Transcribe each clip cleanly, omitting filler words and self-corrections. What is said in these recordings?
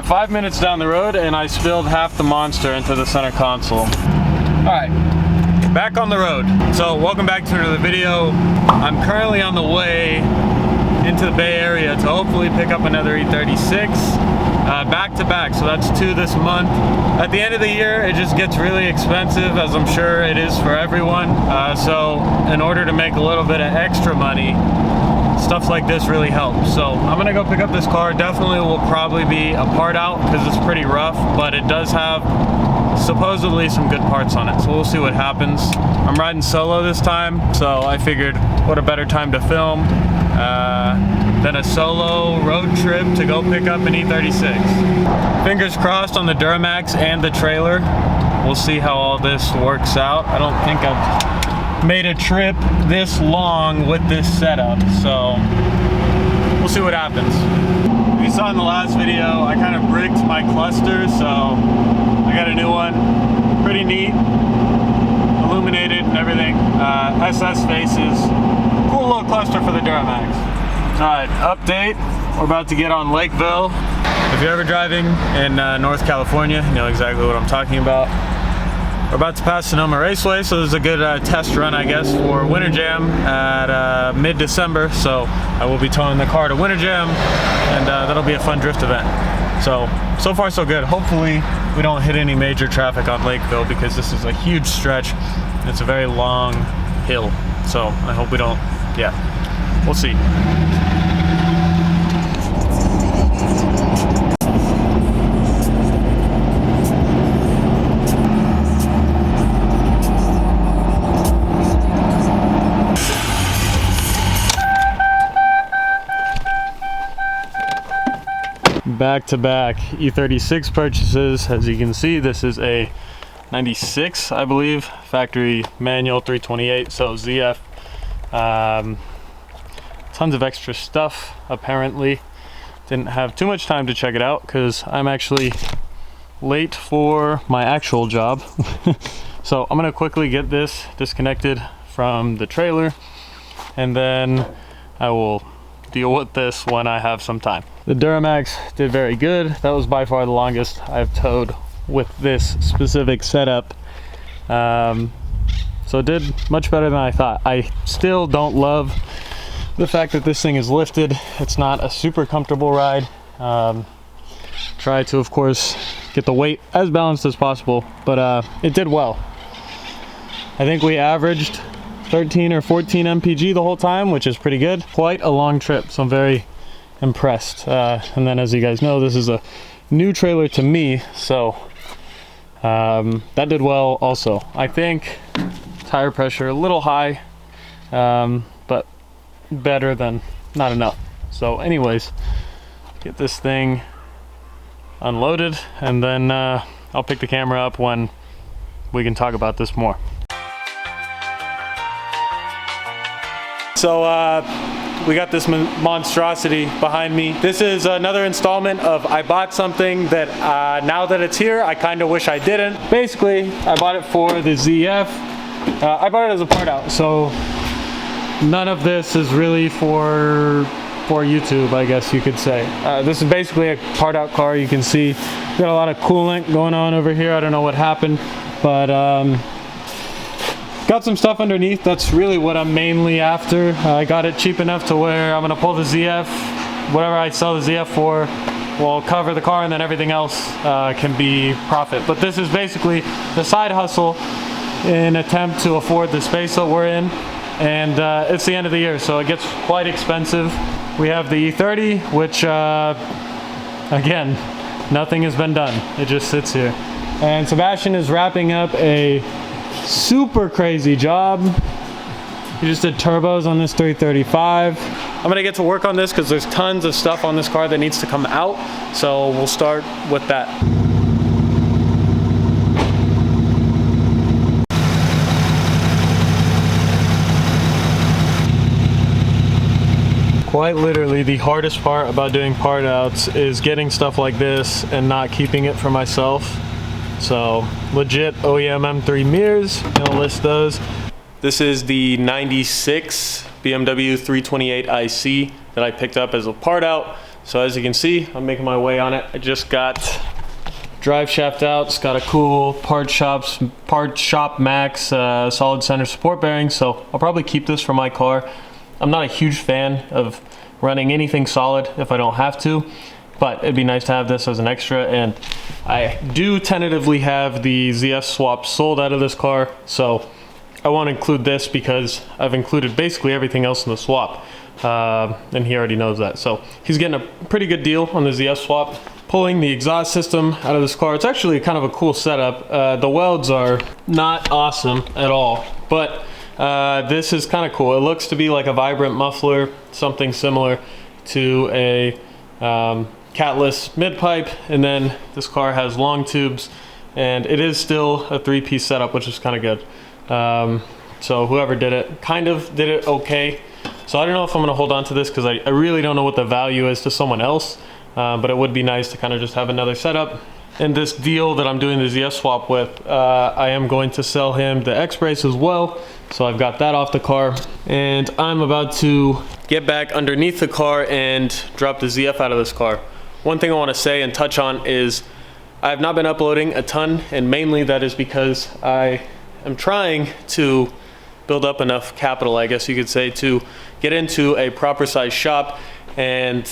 5 minutes down the road and I spilled half the monster into the center console. Alright, back on the road. So welcome back to another video. I'm currently on the way into the Bay Area to hopefully pick up another E36 back to back, so that's 2 this month. At the end of the year it just gets really expensive, as I'm sure it is for everyone, so in order to make a little bit of extra money, stuff like this really helps. So I'm gonna go pick up this car. Definitely will probably be a part out because it's pretty rough, but it does have supposedly some good parts on it, so we'll see what happens. I'm riding solo this time, so I figured what a better time to film than a solo road trip to go pick up an E36. Fingers crossed on the Duramax and the trailer. We'll see how all this works out. I don't think I've made a trip this long with this setup, so we'll see what happens. You saw in the last video, I kind of bricked my cluster, so I got a new one. Pretty neat, illuminated and everything. SS faces, cool little cluster for the Duramax. Alright, update. We're about to get on Lakeville. If you're ever driving in North California, you know exactly what I'm talking about. We're about to pass Sonoma Raceway, so this is a good test run, I guess, for Winter Jam at mid-December. So I will be towing the car to Winter Jam, and that'll be a fun drift event. So far so good. Hopefully we don't hit any major traffic on Lakeville because this is a huge stretch. And it's a very long hill, so I hope we don't, yeah, we'll see. Back-to-back E36 purchases. As you can see, this is a 96, I believe, factory manual 328, so ZF. Tons of extra stuff, apparently. Didn't have too much time to check it out because I'm actually late for my actual job. So I'm gonna quickly get this disconnected from the trailer, and then I will deal with this when I have some time. The Duramax did very good. That was by far the longest I've towed with this specific setup. So it did much better than I thought. I still don't love the fact that this thing is lifted. It's not a super comfortable ride. Try to, of course, get the weight as balanced as possible, but it did well. I think we averaged 13 or 14 mpg the whole time, which is pretty good. Quite a long trip, so I'm very impressed. And then, as you guys know, this is a new trailer to me, so that did well also. I think tire pressure a little high, but better than not enough. So anyways, get this thing unloaded, and then I'll pick the camera up when we can talk about this more. So we got this monstrosity behind me. This is another installment of I bought something that now that it's here, I kind of wish I didn't. Basically, I bought it for the ZF. I bought it as a part out, so none of this is really for YouTube, I guess you could say. This is basically a part out car. You can see got a lot of coolant going on over here. I don't know what happened, but got some stuff underneath. That's really what I'm mainly after. I got it cheap enough to where I'm gonna pull the ZF, whatever I sell the ZF for will cover the car, and then everything else can be profit. But this is basically the side hustle in attempt to afford the space that we're in, and it's the end of the year, so it gets quite expensive. We have the E30, which again, nothing has been done. It just sits here. And Sebastian is wrapping up a super crazy job. He just did turbos on this 335. I'm gonna get to work on this because there's tons of stuff on this car that needs to come out, so we'll start with that. Quite literally, the hardest part about doing part outs is getting stuff like this and not keeping it for myself. So legit OEM M3 mirrors, gonna list those. This is the 96 BMW 328 IC that I picked up as a part out. So as you can see, I'm making my way on it. I just got drive shaft out. It's got a cool part shop max solid center support bearing, so I'll probably keep this for my car. I'm not a huge fan of running anything solid if I don't have to, but it'd be nice to have this as an extra. And I do tentatively have the ZF swap sold out of this car, so I want to include this because I've included basically everything else in the swap, and he already knows that. So he's getting a pretty good deal on the ZF swap. Pulling the exhaust system out of this car, it's actually kind of a cool setup. The welds are not awesome at all, but this is kind of cool. It looks to be like a vibrant muffler, something similar to a catless mid-pipe, and then this car has long tubes, and it is still a 3-piece setup, which is kind of good. So whoever did it kind of did it okay. So I don't know if I'm gonna hold on to this because I really don't know what the value is to someone else, but it would be nice to kind of just have another setup. And this deal that I'm doing the ZF swap with, I am going to sell him the X-Brace as well. So I've got that off the car, and I'm about to get back underneath the car and drop the ZF out of this car. One thing I want to say and touch on is I have not been uploading a ton, and mainly that is because I am trying to build up enough capital, I guess you could say, to get into a proper size shop and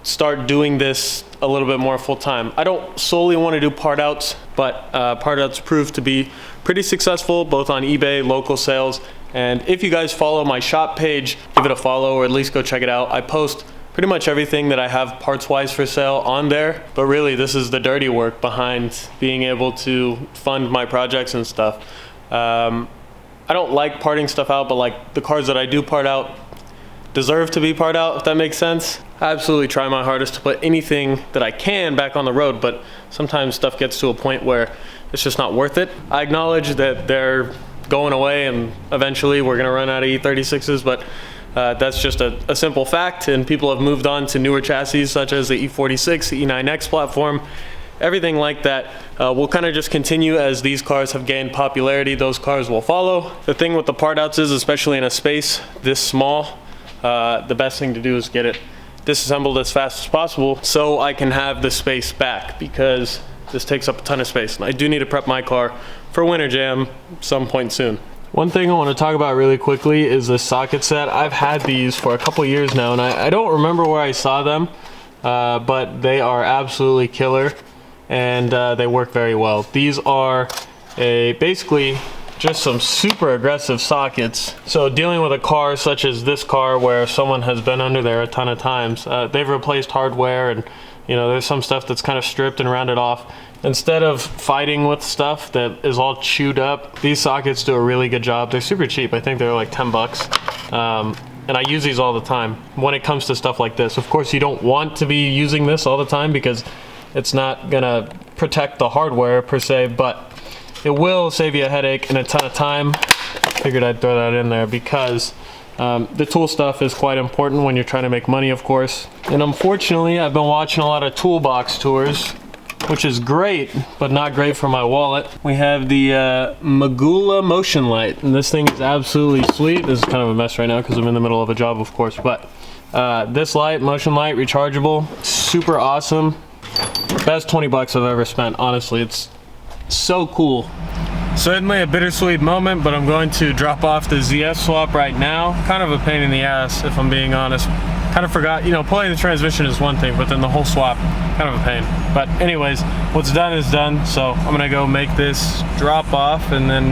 start doing this a little bit more full time. I don't solely want to do part outs, but part outs proved to be pretty successful both on eBay, local sales, and if you guys follow my shop page, give it a follow or at least go check it out. I post pretty much everything that I have parts wise for sale on there, but really this is the dirty work behind being able to fund my projects and stuff. I don't like parting stuff out, but like the cars that I do part out deserve to be part out, if that makes sense. I absolutely try my hardest to put anything that I can back on the road, but sometimes stuff gets to a point where it's just not worth it. I acknowledge that they're going away and eventually we're gonna run out of E36s, but that's just a simple fact, and people have moved on to newer chassis such as the E46, the E9X platform. Everything like that will kind of just continue as these cars have gained popularity. Those cars will follow. The thing with the part outs is, especially in a space this small, the best thing to do is get it disassembled as fast as possible so I can have the space back, because this takes up a ton of space and I do need to prep my car for winter jam some point soon. One thing I want to talk about really quickly is the socket set. I've had these for a couple years now, and I don't remember where I saw them, but they are absolutely killer, and they work very well. These are basically just some super aggressive sockets. So dealing with a car such as this car where someone has been under there a ton of times, they've replaced hardware, and you know, there's some stuff that's kind of stripped and rounded off. Instead of fighting with stuff that is all chewed up, these sockets do a really good job. They're super cheap. I think they're like 10 bucks. And I use these all the time when it comes to stuff like this. Of course, you don't want to be using this all the time because it's not gonna protect the hardware per se, but it will save you a headache and a ton of time. Figured I'd throw that in there because the tool stuff is quite important when you're trying to make money, of course. And unfortunately, I've been watching a lot of toolbox tours, which is great, but not great for my wallet. We have the 𝙢𝙠𝙚 motion light, and this thing is absolutely sweet. This is kind of a mess right now because I'm in the middle of a job, of course, but this light, motion light, rechargeable, super awesome. Best 20 bucks I've ever spent, honestly. It's so cool. Certainly a bittersweet moment, but I'm going to drop off the ZF swap right now. Kind of a pain in the ass, if I'm being honest. Kind of forgot, you know, pulling the transmission is one thing, but then the whole swap, kind of a pain. But anyways, what's done is done, so I'm gonna go make this drop off and then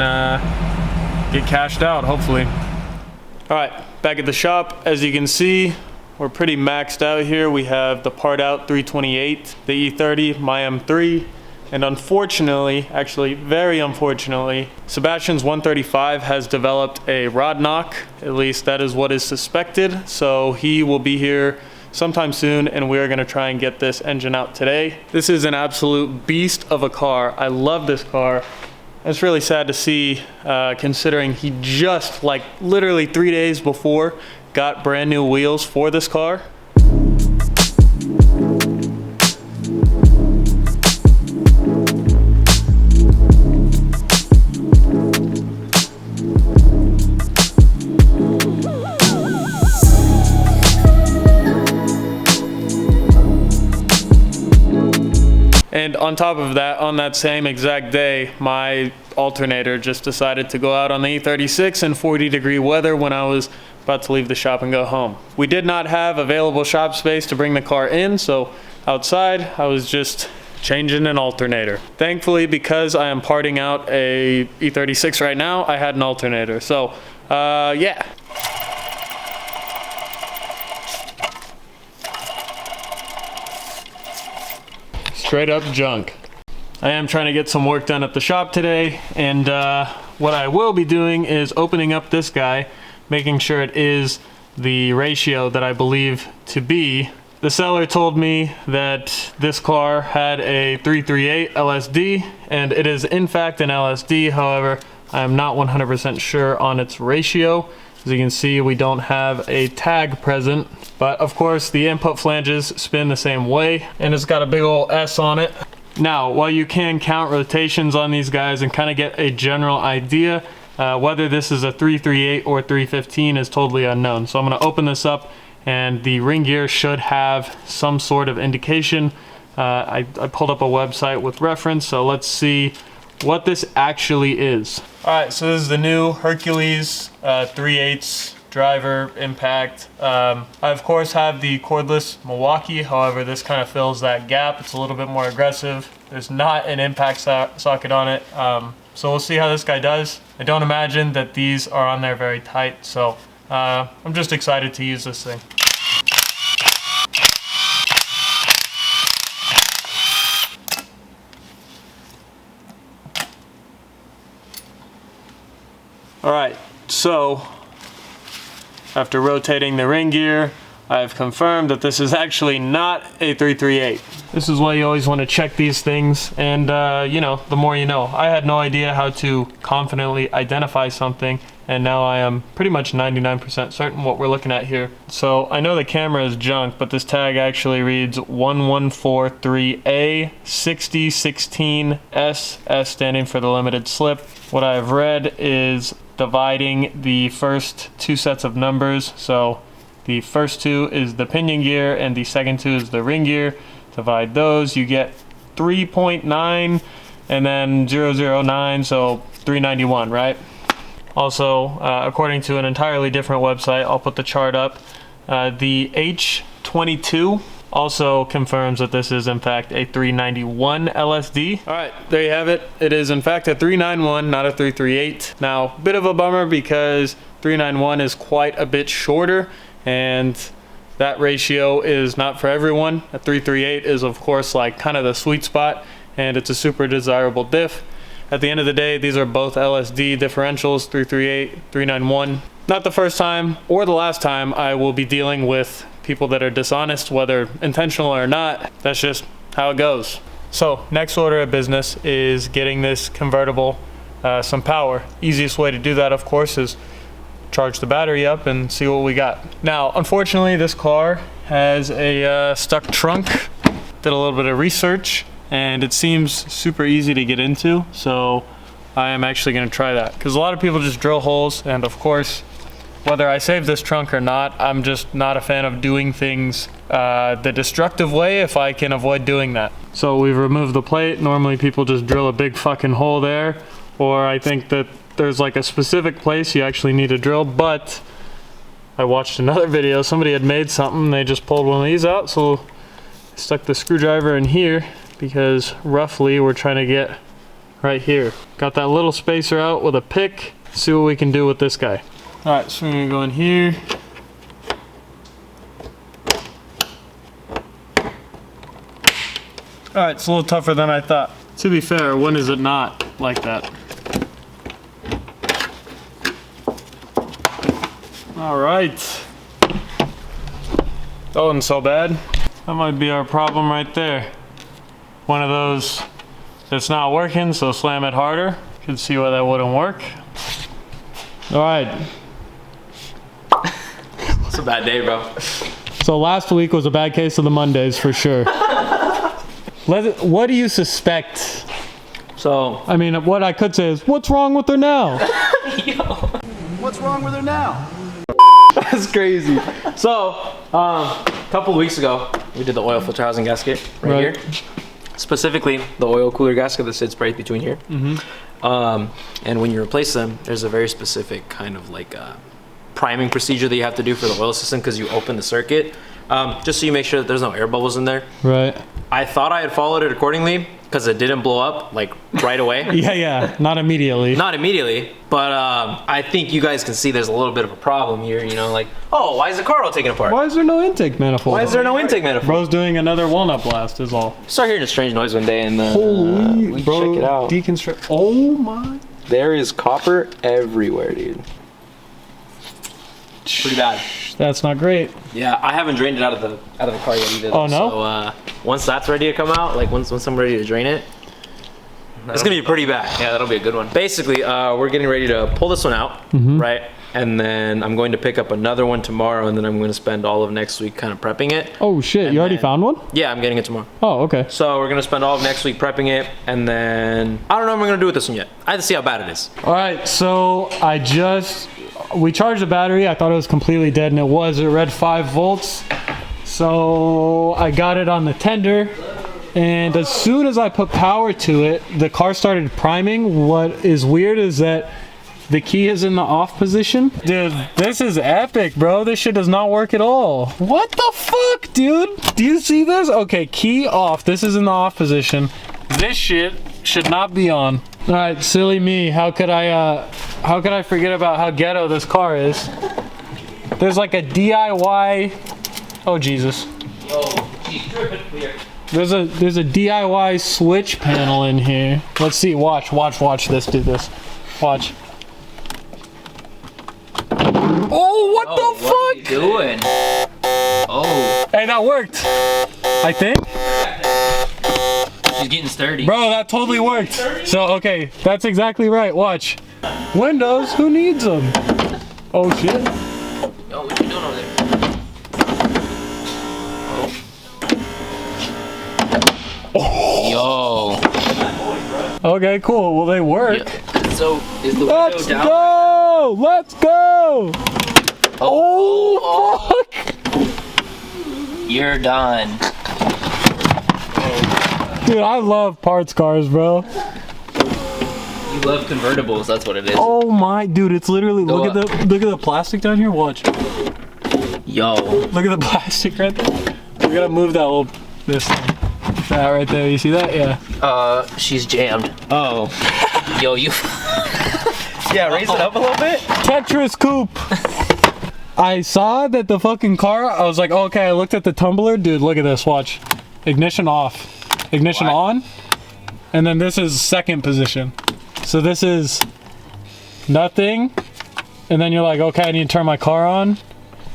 get cashed out, hopefully. All right, back at the shop. As you can see, we're pretty maxed out here. We have the part out 328, the E30, my M3, and unfortunately, actually very unfortunately, Sebastian's 135 has developed a rod knock. At least that is what is suspected. So he will be here sometime soon, and we are gonna try and get this engine out today. This is an absolute beast of a car. I love this car. It's really sad to see, considering he just, like literally 3 days before, got brand new wheels for this car. And on top of that, on that same exact day, my alternator just decided to go out on the E36 in 40-degree weather when I was about to leave the shop and go home. We did not have available shop space to bring the car in, so outside I was just changing an alternator. Thankfully, because I am parting out a E36 right now, I had an alternator. So yeah. Straight up junk. I am trying to get some work done at the shop today, and what I will be doing is opening up this guy, making sure it is the ratio that I believe to be. The seller told me that this car had a 338 LSD, and it is in fact an LSD. However, I am not 100% sure on its ratio. As you can see, we don't have a tag present, but of course the input flanges spin the same way, and it's got a big old S on it. Now, while you can count rotations on these guys and kind of get a general idea, whether this is a 338 or 315 is totally unknown. So I'm going to open this up, and the ring gear should have some sort of indication. I pulled up a website with reference, so let's see what this actually is. All right, so this is the new Hercules 3/8 driver impact. I of course have the cordless Milwaukee, however this kind of fills that gap. It's a little bit more aggressive. There's not an impact socket on it, so we'll see how this guy does. I don't imagine that these are on there very tight, so I'm just excited to use this thing. All right, so after rotating the ring gear, I've confirmed that this is actually not a 338. This is why you always want to check these things, and you know, the more you know. I had no idea how to confidently identify something, and now I am pretty much 99% certain what we're looking at here. So I know the camera is junk, but this tag actually reads 1143A 6016S, S standing for the limited slip. What I've read is dividing the first two sets of numbers. So the first two is the pinion gear and the second two is the ring gear. Divide those, you get 3.9 and then 009, so 391, right? Also, according to an entirely different website, I'll put the chart up, the H22 also confirms that this is in fact a 391 LSD. All right, there you have it. It is in fact a 391, not a 338. Now, bit of a bummer because 391 is quite a bit shorter, and that ratio is not for everyone. A 338 is of course like kind of the sweet spot, and it's a super desirable diff. At the end of the day, these are both LSD differentials, 338, 391. Not the first time or the last time I will be dealing with people that are dishonest, whether intentional or not. That's just how it goes. So next order of business is getting this convertible some power. Easiest way to do that, of course, is charge the battery up and see what we got. Now, unfortunately, this car has a stuck trunk. Did a little bit of research, and it seems super easy to get into, so I am actually going to try that, because a lot of people just drill holes, and of course, whether I save this trunk or not, I'm just not a fan of doing things the destructive way if I can avoid doing that. So we've removed the plate. Normally people just drill a big fucking hole there, or I think that there's like a specific place you actually need to drill, but I watched another video, somebody had made something, they just pulled one of these out, so I stuck the screwdriver in here, because roughly we're trying to get right here. Got that little spacer out with a pick. See what we can do with this guy. All right, so we're gonna go in here. All right, it's a little tougher than I thought. To be fair, when is it not like that? All right. That wasn't so bad. That might be our problem right there. One of those that's not working, so slam it harder. You can see why that wouldn't work. All right. It's a bad day, bro. So last week was a bad case of the Mondays for sure. What do you suspect? So, I mean, what I could say is, what's wrong with her now? yo. What's wrong with her now? That's crazy. So, a couple weeks ago, we did the oil filter housing gasket right here. specifically the oil cooler gasket that sits right between here. And when you replace them, there's a very specific kind of like priming procedure that you have to do for the oil system, because you open the circuit just so you make sure that there's no air bubbles in there. Right. I thought I had followed it accordingly because it didn't blow up like right away. Yeah, not immediately. Not immediately, but I think you guys can see there's a little bit of a problem here, you know, like, oh, why is the car all taken apart? Why is there no intake manifold? Why is there no intake manifold? Bro's doing another walnut blast is all. Start hearing a strange noise one day and Holy, we bro, check it out. Deconstruct. Oh my. There is copper everywhere, dude. Pretty bad. That's not great. Yeah, I haven't drained it out of the car yet either. Oh no? So once that's ready to come out, like once I'm ready to drain it, it's gonna be pretty bad. Yeah, that'll be a good one. Basically, we're getting ready to pull this one out, right? And then I'm going to pick up another one tomorrow, and then I'm going to spend all of next week kind of prepping it. Oh shit, And you already then- found one? Yeah, I'm getting it tomorrow. Oh, okay. So we're gonna spend all of next week prepping it, and then I don't know what I'm gonna do with this one yet. I have to see how bad it is. All right, so we charged the battery. I thought it was completely dead, and it was. It read 5 volts. So I got it on the tender, and as soon as I put power to it, the car started priming. What is weird is that the key is in the off position. Dude, this is epic, bro. This shit does not work at all. What the fuck, dude? Do you see this? Okay, key off. This is in the off position. This shit should not be on. All right, silly me. How could I forget about how ghetto this car is? There's like a DIY. Oh Jesus. Oh, she's dripping clear. There's a DIY switch panel in here. Let's see. Watch this. Do this. Watch. Oh, what the fuck? What are you doing? Oh. Hey, that worked. I think. She's getting sturdy. Bro, that totally worked. So, okay, that's exactly right. Watch. Windows, who needs them? Oh, shit. Yo, what you doing over there? Oh. Yo. Okay, cool. Well, they work. Yeah. So, is the window Let's down? go! Let's go! Oh, fuck! You're done. Dude, I love parts cars, bro. You love convertibles, that's what it is. Oh my, dude, it's literally, look at the plastic down here. Watch. Yo. Look at the plastic right there. We gotta move that little, that right there. You see that? Yeah. She's jammed. Oh. Yo, you. Yeah, raise it up a little bit. Tetris coupe. I saw that the fucking car, I was like, oh, okay, I looked at the tumbler. Dude, look at this, watch. Ignition off. Ignition on. And then this is second position. So this is nothing. And then you're like, okay, I need to turn my car on.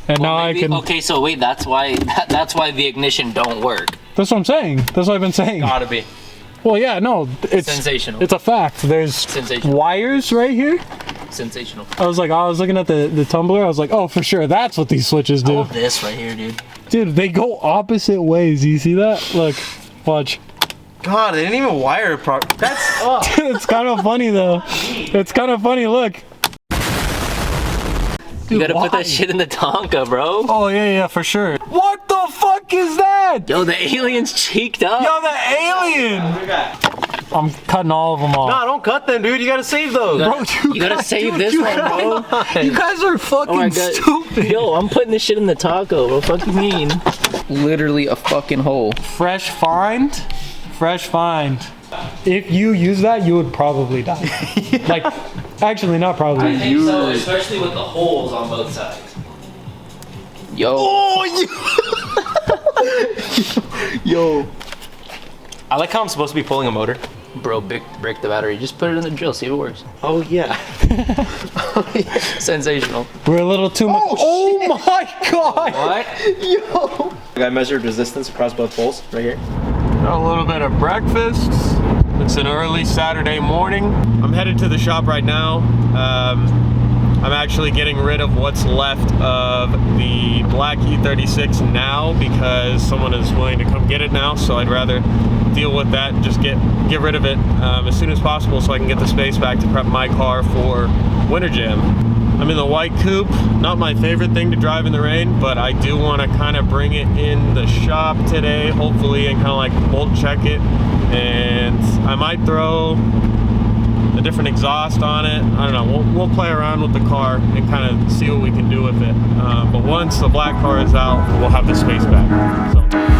And Well, now maybe, I can. Okay, so wait, that's why the ignition don't work. That's what I'm saying. That's what I've been saying. Gotta be. Well, yeah, no, it's Sensational. It's a fact. There's Sensational. wires right here. Sensational. I was looking at the tumbler. I was like, oh, for sure, that's what these switches I do. love this right here, dude. Dude, they go opposite ways. You see that? Look, watch. God, they didn't even wire it properly. That's It's kind of funny though. It's kind of funny. Look. You gotta why? put that shit in the Tonka, bro. Oh yeah, for sure. What the fuck is that? Yo, the alien's cheeked up. Yo, the alien. I'm cutting all of them off. Nah, don't cut them, dude. You gotta save those. Bro, You gotta save this one, bro. You guys are fucking stupid. Yo, I'm putting this shit in the taco, bro. Fuck you mean? Literally a fucking hole. Fresh find. Fresh find. If you use that, you would probably die. Like, actually, not probably. So, especially with the holes on both sides. Yo. Oh, Yo. I like how I'm supposed to be pulling a motor. Bro, break the battery. Just put it in the drill, see if it works. Oh, yeah. Sensational. We're a little too much. Oh my god! What? Yo. I measured resistance across both poles right here. Got a little bit of breakfast. It's an early Saturday morning. I'm headed to the shop right now. I'm actually getting rid of what's left of the black E36 now because someone is willing to come get it now. So I'd rather deal with that and just get rid of it as soon as possible so I can get the space back to prep my car for Winter Jam. I'm in the white coupe. Not my favorite thing to drive in the rain, but I do want to kind of bring it in the shop today, hopefully, and kind of like bolt check it. And I might throw a different exhaust on it. I don't know. We'll play around with the car and kind of see what we can do with it. But once the black car is out, we'll have the space back. So.